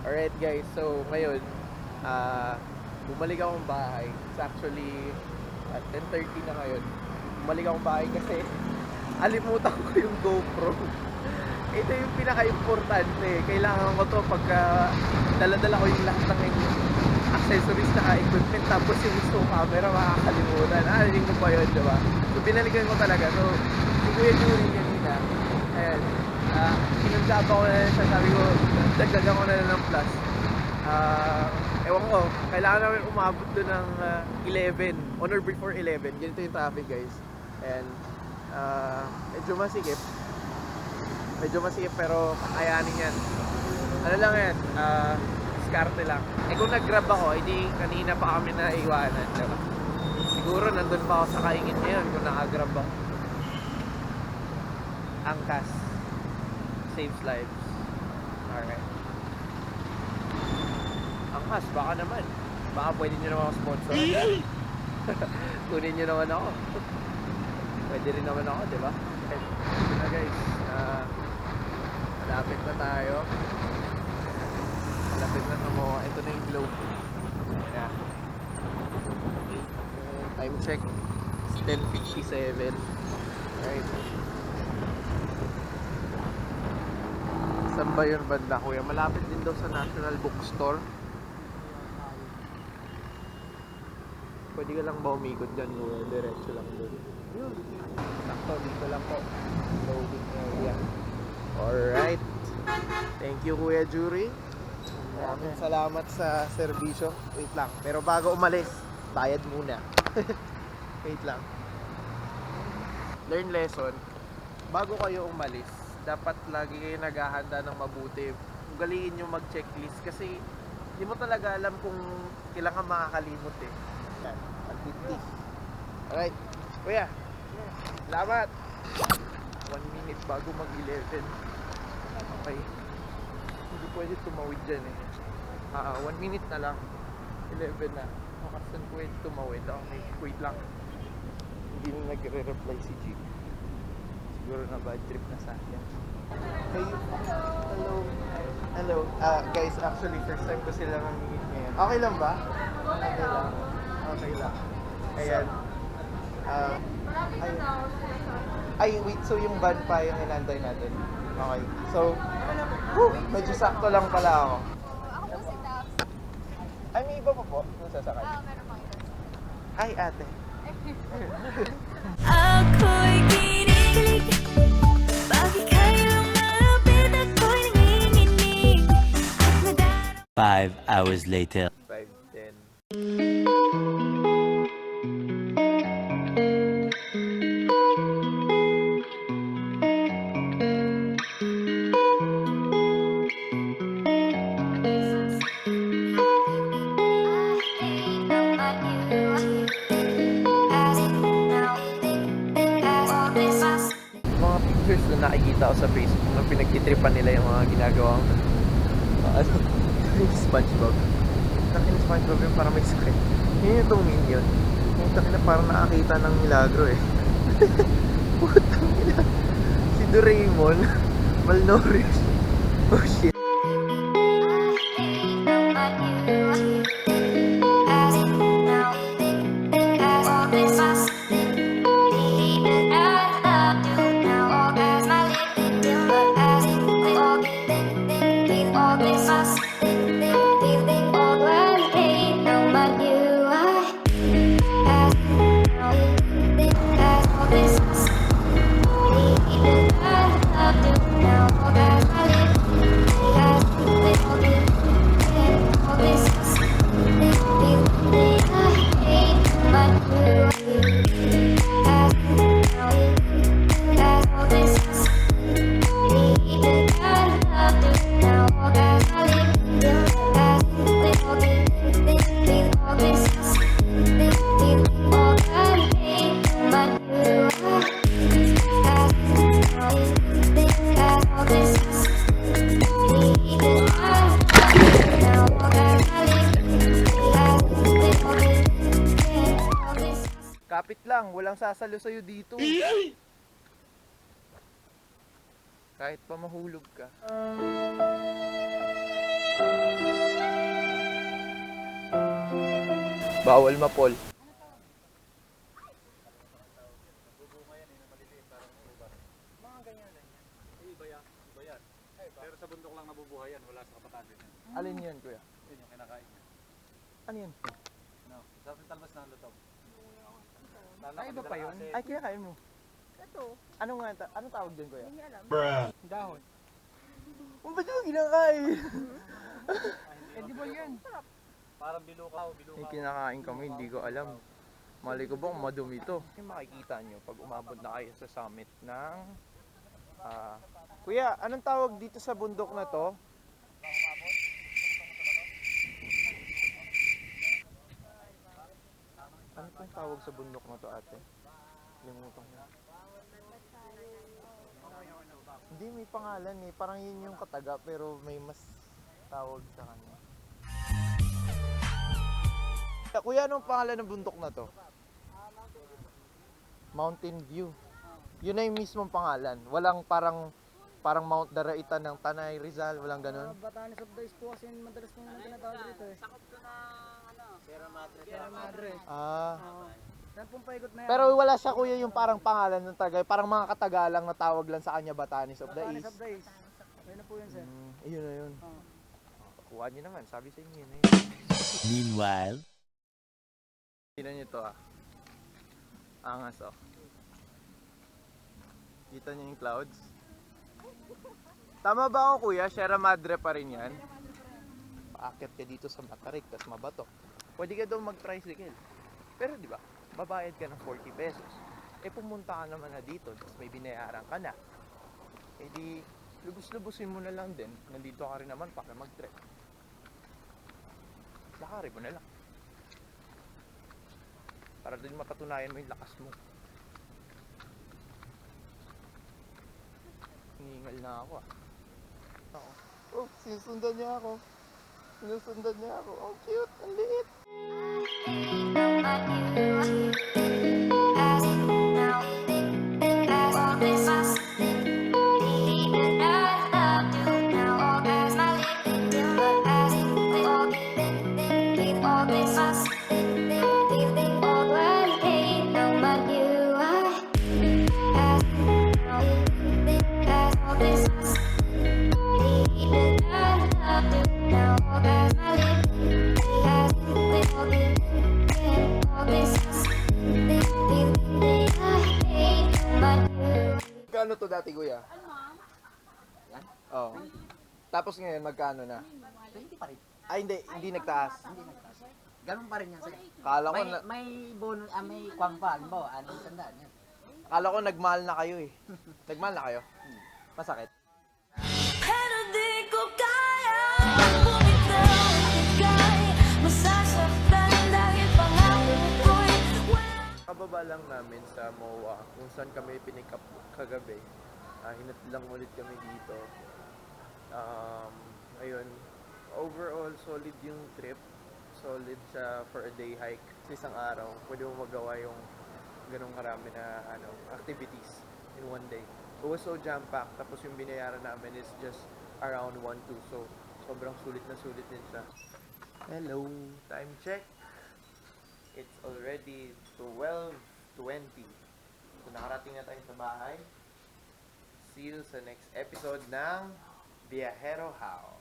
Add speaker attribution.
Speaker 1: Alright guys, so ngayon, bumalik akong bahay. It's actually at 10:30 na ngayon. Bumalik akong bahay kasi alimutan ko yung GoPro. Ito yung pinaka-importante. Kailangan ko to pagka dala-dala ko yung lahat ng accessories na equipment, tapos yung gusto kong camera makakalimutan. Hindi ko pa yun, diba? So binalikan ko talaga. So si Kuya Juri kanina, ayan, pinunjaba ko na siya, sabi ko dagdagan ko na ng plus. Ewan ko, kailangan namin umabot doon ng 11 on or before 11. Ganito yung traffic guys. And medyo masikip pero kakayanin yan. Ano lang yan, diskarte lang. Kung nag-grab ako, hindi kanina pa kami na iwanan, diba? Siguro nandun pa ako sa kaingin ngayon kung naka-grab ako. Angkas saves lives. Alright. Angkas, baka naman. Baka pwede nyo naman ako sponsor. Kunin nyo naman ako. Pwede rin naman ako, diba? Ito na guys. Malapit na tayo. Malapit na mo. Ito na yung globe. Yeah. Time check. It's 10:57. Right. Saan ba yun banda kuya? Malapit din daw sa National Bookstore. Pwede ka lang ba umikot dyan kuya? Diretso lang doon. Yun. Sakto, dito lang po. Loading area. Alright. Thank you Kuya Juri. Maraming salamat sa serbisyo. Wait lang. Pero bago umalis, bayad muna. Wait lang. Learn lesson. Bago kayo umalis, dapat lagi kayo naghahanda ng mabuti. Ugaliin nyo mag-checklist kasi hindi mo talaga alam kung kailan ka makakalimot eh. Yan. Pag-50. Alright. Kuya. Salamat. 1 minute bago mag-11. Okay. Hindi pwede tumawid dyan eh. 1 minute na lang. 11 na. Makasan pwede tumawid. Okay, wait lang. Hindi na nagre-reply si G. Siguro na bad trip na sa akin. Hey, hello. Hello. Guys, actually first time ko sila mamingit ngayon. Okay lang ba? Okay lang. Okay lang. Ayan. Ay, wait, so yung van pa yung inantay natin. Okay. So, medyo sakto lang pala ako.
Speaker 2: Ako po si Dax.
Speaker 1: Ay, may iba pa po. Kung sasakay.
Speaker 2: Meron pang iba.
Speaker 1: Ay, ate.
Speaker 3: Ako'y kinikilig. Bakit kayang malapit ako'y nanginginig?
Speaker 4: 5 hours later.
Speaker 1: 5:10. Mga pictures na nakikita ko sa Facebook na pinagtitripan nila yung mga ginagawang SpongeBob. Takin SpongeBob yung parang may sakit. Yun yung itong minion. Yung takin na parang nakakita ng milagro eh. Putang ina. Si Doraemon malnourished. Oh shit. Kapit lang, walang sasalo sa'yo dito. Kahit pa mahulog ka. Bawal mapol.
Speaker 5: Pero sa bundok lang nabubuhay yan, wala sa Batanes.
Speaker 1: Alin yun, kuya?
Speaker 5: Yun yung kinakain niya.
Speaker 1: Ano yun?
Speaker 5: No, sa ating talbas na lutong.
Speaker 1: Ay, iba pa yun? Ay, kinakain mo.
Speaker 2: Ito,
Speaker 1: Ano nga, anong tawag dyan, kuya?
Speaker 2: hindi alam.
Speaker 1: Dahon. Ba't mo kinakain?
Speaker 5: Edible yan. Parang bilukaw, bilukaw.
Speaker 1: May kinakain kami, hindi ko alam. Mali ko bang madumi to? Yung makikita nyo pag umabot na kayo sa summit ng... Kuya, anong tawag dito sa bundok na to? Ano pong tawag sa bundok na to, ate? Limutan ko. Hindi, may pangalan eh. Parang yun yung kataga pero may mas tawag sa kanya. Kuya, anong pangalan ng bundok na to? Mountain View. Yun na yung mismong pangalan. Walang parang Mount Daraitan ng Tanay, Rizal, walang ganun.
Speaker 6: Batanes of the East po kasi madalas po nang tinatawag dito eh.
Speaker 2: Sakop ko na, ano,
Speaker 6: Sierra Madre.
Speaker 1: Ah.
Speaker 6: Yan pong paikot na yan.
Speaker 1: Pero wala siya, kuya, yung parang pangalan ng Tagay. Parang mga Katagalang na tawag lang sa kanya, Batanes of the
Speaker 6: Batanes
Speaker 1: East.
Speaker 6: of the East. Ayun na po yun sir.
Speaker 1: Ayun na yun.
Speaker 6: Oo.
Speaker 1: Kuha nyo naman, sabi sa inyo yun.
Speaker 4: Meanwhile,
Speaker 1: Tingnan nyo to Angas Kita nyo yung clouds? Tama ba ako, kuya? Sierra Madre pa rin yan? Paakyat ka dito sa Matarik, tas mabato. Pwede ka daw mag-tricycle. Pero di ba, babayad ka ng 40 pesos. Pumunta ka naman na dito, tas may binayaran ka na. Di, lubos-lubusin mo na lang din. Nandito ka rin naman para mag-trek. Lakari mo na lang. Para din mapatunayan mo yung lakas mo. Hiningal na ako Oh, sinusundan niya ako. Oh, cute. Ang liit. Magkano to dati, kuya?
Speaker 2: Yan?
Speaker 1: Oo. Tapos ngayon, magkano na?
Speaker 7: 20 pa rin.
Speaker 1: Ay, hindi nagtaas.
Speaker 7: Hindi nagtaas. Ganun pa rin yan sir.
Speaker 1: Kala ko,
Speaker 7: May bonus, may kwang pa. Halimbawa, 600 yan.
Speaker 1: kala ko nagmahal na kayo eh. Nagmahal na kayo? Masakit.
Speaker 3: pero di ko kaya bumitaw ang bigay. Masasaktan dahil pangako ko'y
Speaker 1: Kababa lang namin sa MOA kung saan kami pinick up kagabi. Hinatid lang ulit kami dito. Ayun, overall solid yung trip. Solid siya for a day hike. Sa isang araw, pwede mo magawa yung ganong karami na activities in one day. It was so jam-packed. Tapos yung binayaran namin is just around 1-2. So, sobrang sulit na sulit din siya. Hello! Time check. It's already 12:20. So, nakarating na tayo sa bahay. See you sa next episode ng Viajero How.